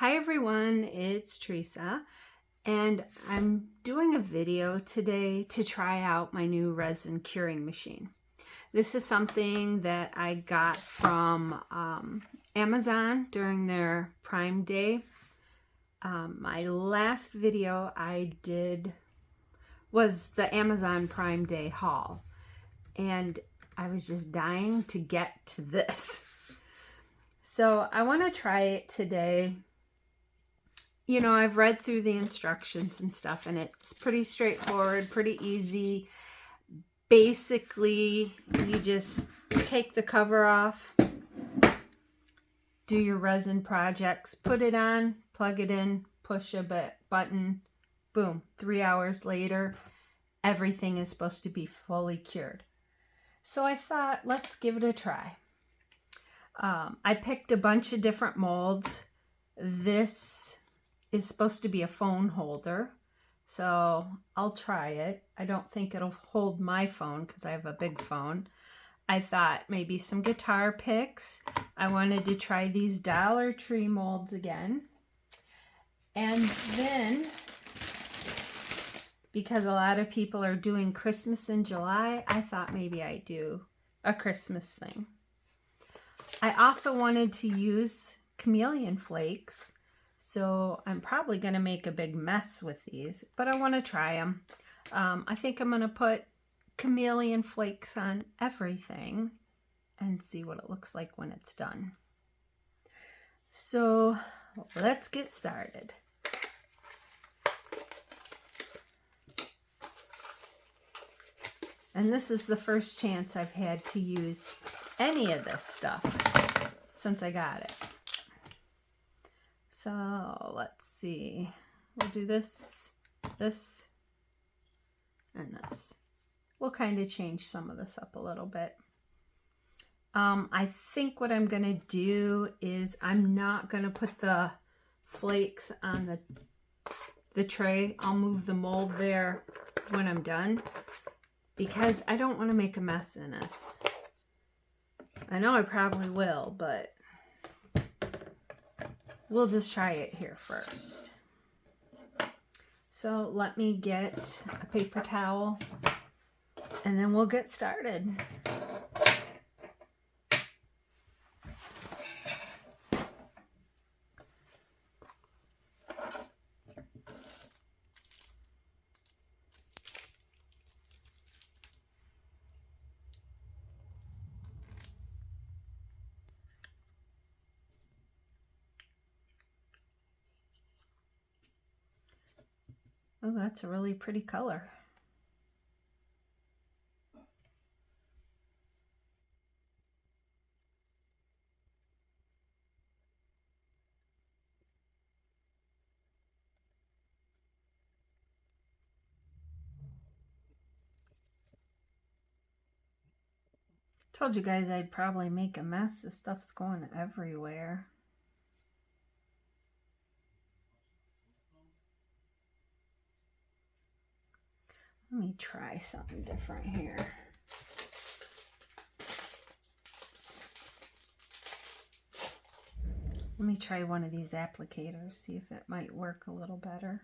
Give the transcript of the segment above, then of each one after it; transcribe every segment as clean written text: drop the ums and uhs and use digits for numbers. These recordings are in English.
Hi everyone, it's Teresa, and I'm doing a video today to try out my new resin curing machine. This is something that I got from Amazon during their Prime Day. My last video I did was the Amazon Prime Day haul, and I was just dying to get to this. So I want to try it today. You know, I've read through the instructions and stuff, and it's pretty straightforward, pretty easy. Basically, you just take the cover off, do your resin projects, put it on, plug it in, push a button, boom, 3 hours later, everything is supposed to be fully cured. So I thought, let's give it a try. I picked a bunch of different molds. This is supposed to be a phone holder, so I'll try it. I don't think it'll hold my phone because I have a big phone. I thought maybe some guitar picks. I wanted to try these Dollar Tree molds again. And then, because a lot of people are doing Christmas in July, I thought maybe I'd do a Christmas thing. I also wanted to use chameleon flakes. So I'm probably going to make a big mess with these, but I want to try them. I think I'm going to put chameleon flakes on everything and see what it looks like when it's done. So let's get started. And this is the first chance I've had to use any of this stuff since I got it. So let's see, we'll do this, this, and this. We'll kind of change some of this up a little bit. I think what I'm going to do is I'm not going to put the flakes on the tray. I'll move the mold there when I'm done because I don't want to make a mess in this. I know I probably will, but we'll just try it here first. So let me get a paper towel and then we'll get started. Oh, that's a really pretty color. Told you guys I'd probably make a mess. This stuff's going everywhere. Let me try something different here. Let me try one of these applicators, see if it might work a little better.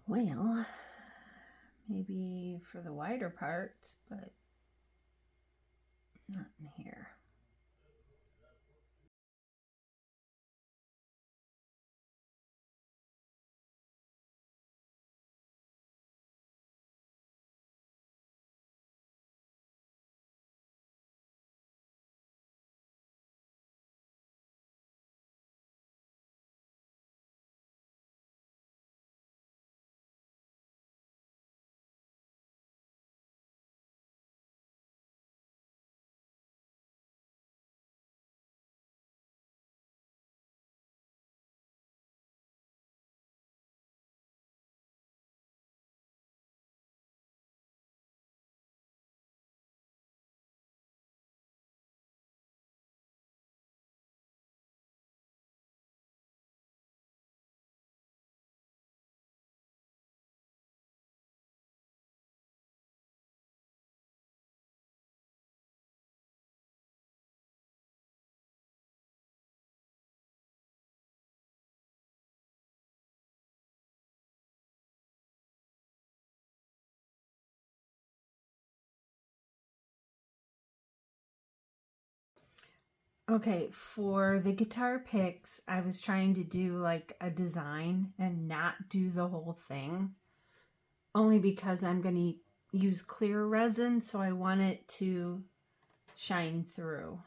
Well, maybe for the wider parts, but not in here. Okay, for the guitar picks, I was trying to do like a design and not do the whole thing. Only because I'm going to use clear resin, so I want it to shine through.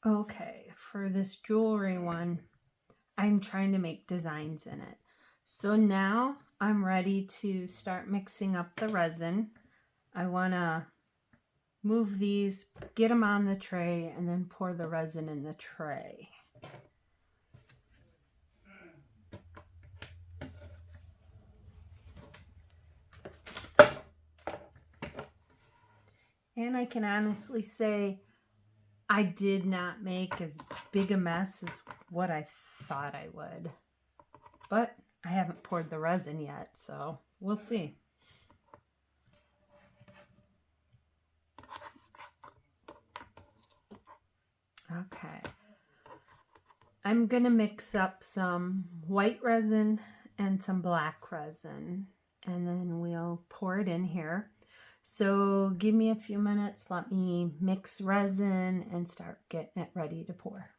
Okay, for this jewelry one, I'm trying to make designs in it. So now I'm ready to start mixing up the resin. I want to move these, get them on the tray, and then pour the resin in the tray. And I can honestly say I did not make as big a mess as what I thought I would. But I haven't poured the resin yet, so we'll see. Okay. I'm going to mix up some white resin and some black resin, and then we'll pour it in here. So give me a few minutes. Let me mix resin and start getting it ready to pour.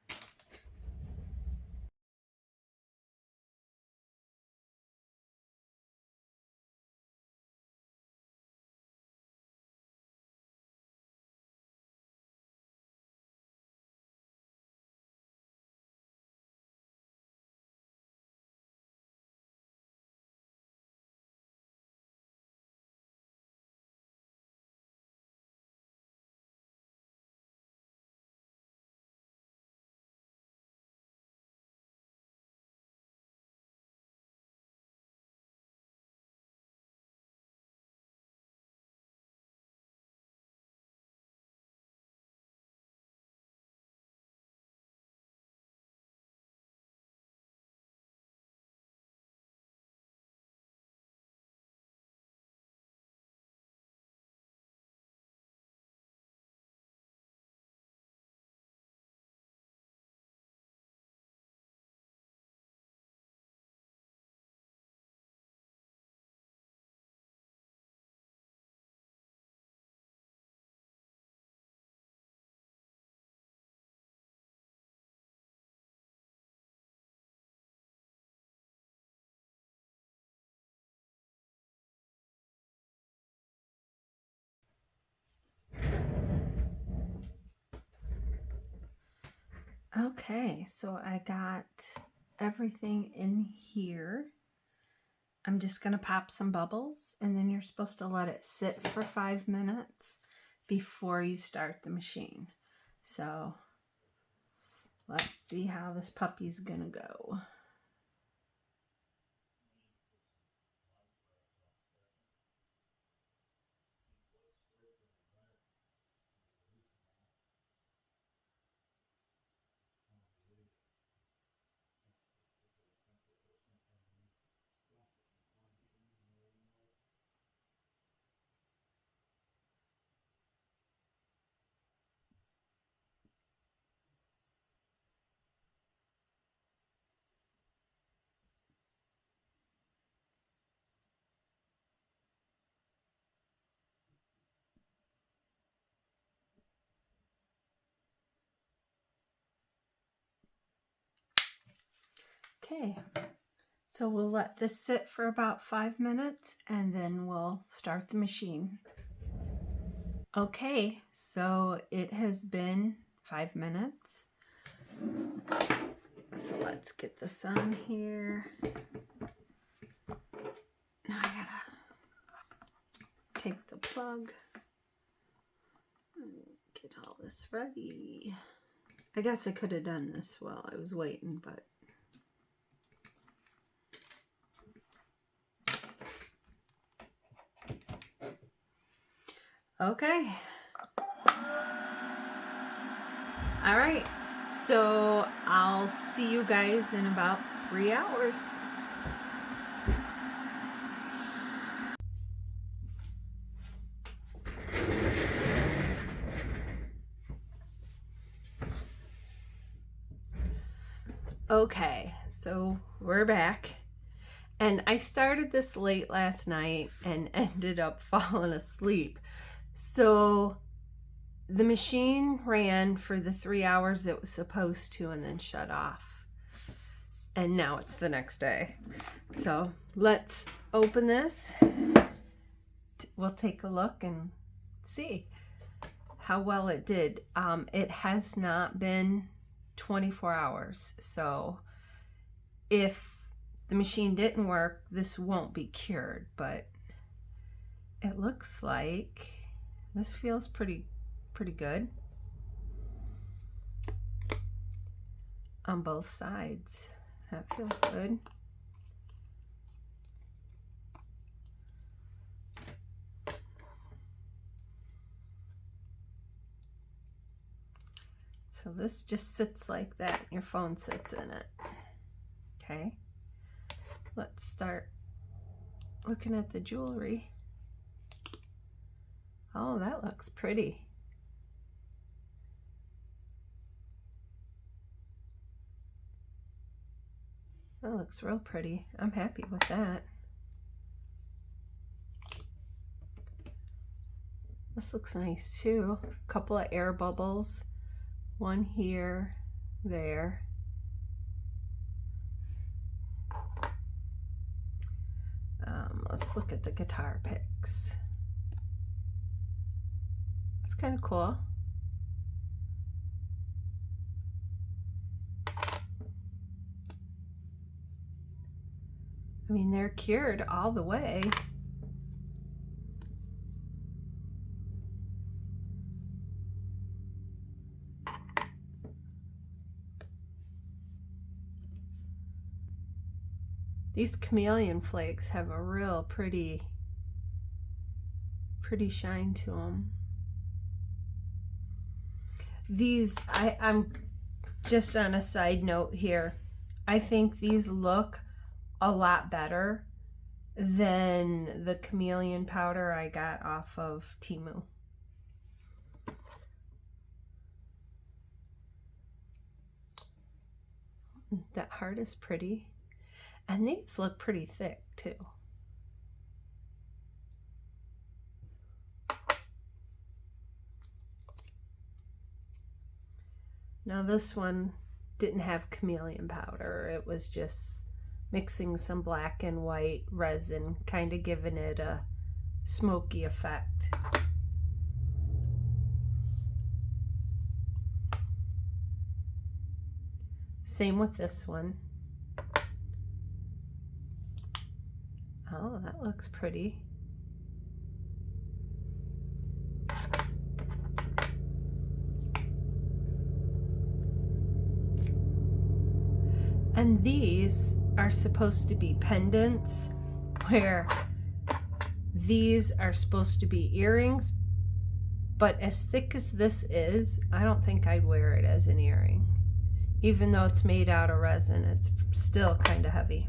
Okay, so I got everything in here. I'm just going to pop some bubbles, and then you're supposed to let it sit for 5 minutes before you start the machine. So let's see how this puppy's going to go. Okay, so we'll let this sit for about 5 minutes and then we'll start the machine. Okay, so it has been 5 minutes. So let's get this on here. Now I gotta take the plug and get all this ready. I guess I could have done this while I was waiting, but okay. All right. So I'll see you guys in about 3 hours. Okay, so we're back. And I started this late last night and ended up falling asleep. So the machine ran for the 3 hours it was supposed to and then shut off. And now it's the next day. So let's open this. We'll take a look and see how well it did. It has not been 24 hours. So if the machine didn't work, this won't be cured, but it looks like this feels pretty good on both sides. That feels good. So this just sits like that. Your phone sits in it. Okay. Let's start looking at the jewelry. Oh, that looks pretty. That looks real pretty. I'm happy with that. This looks nice too. A couple of air bubbles. One here, there. Let's look at the guitar picks. That's kind of cool. I mean, they're cured all the way. These chameleon flakes have a real pretty shine to them. These, I'm just on a side note here, I think these look a lot better than the chameleon powder I got off of Temu. That heart is pretty. And these look pretty thick too. Now this one didn't have chameleon powder. It was just mixing some black and white resin, kind of giving it a smoky effect. Same with this one. Oh, that looks pretty. And these are supposed to be pendants, where these are supposed to be earrings, but as thick as this is, I don't think I'd wear it as an earring. Even though it's made out of resin, it's still kind of heavy.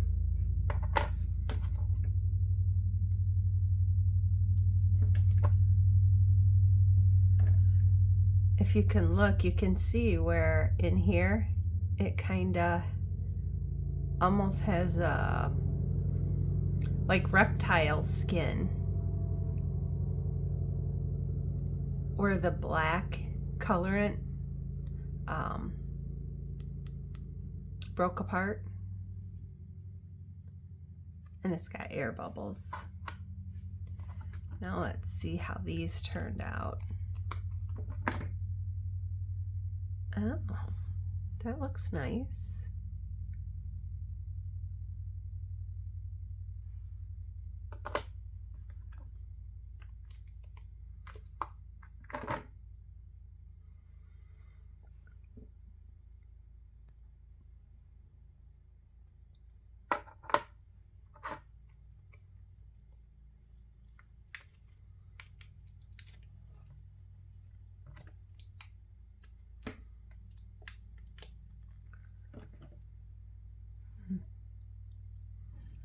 If you can look, you can see where in here it kind of almost has a like reptile skin, where the black colorant broke apart. And it's got air bubbles. Now let's see how these turned out. Oh, that looks nice.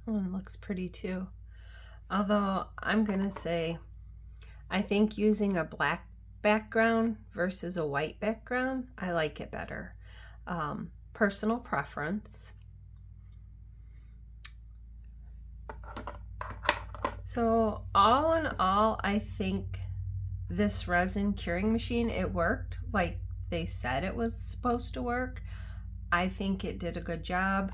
One looks pretty too. Although I'm gonna say, I think using a black background versus a white background, I like it better. Personal preference. So all in all, I think this resin curing machine, it worked like they said it was supposed to work. I think it did a good job.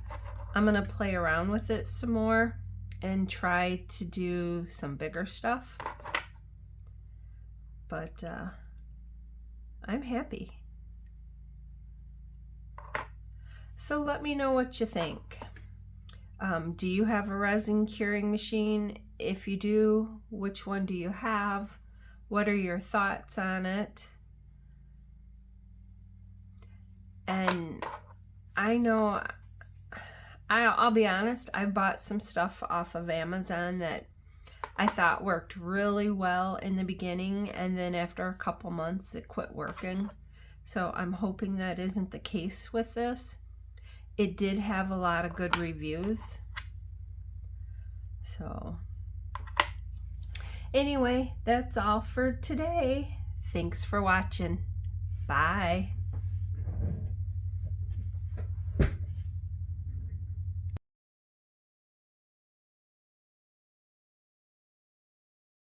I'm gonna play around with it some more and try to do some bigger stuff. But I'm happy. So let me know what you think. Do you have a resin curing machine? If you do, which one do you have? What are your thoughts on it? And I know, I'll be honest, I bought some stuff off of Amazon that I thought worked really well in the beginning, and then after a couple months it quit working. So I'm hoping that isn't the case with this. It did have a lot of good reviews. So anyway, that's all for today. Thanks for watching. Bye.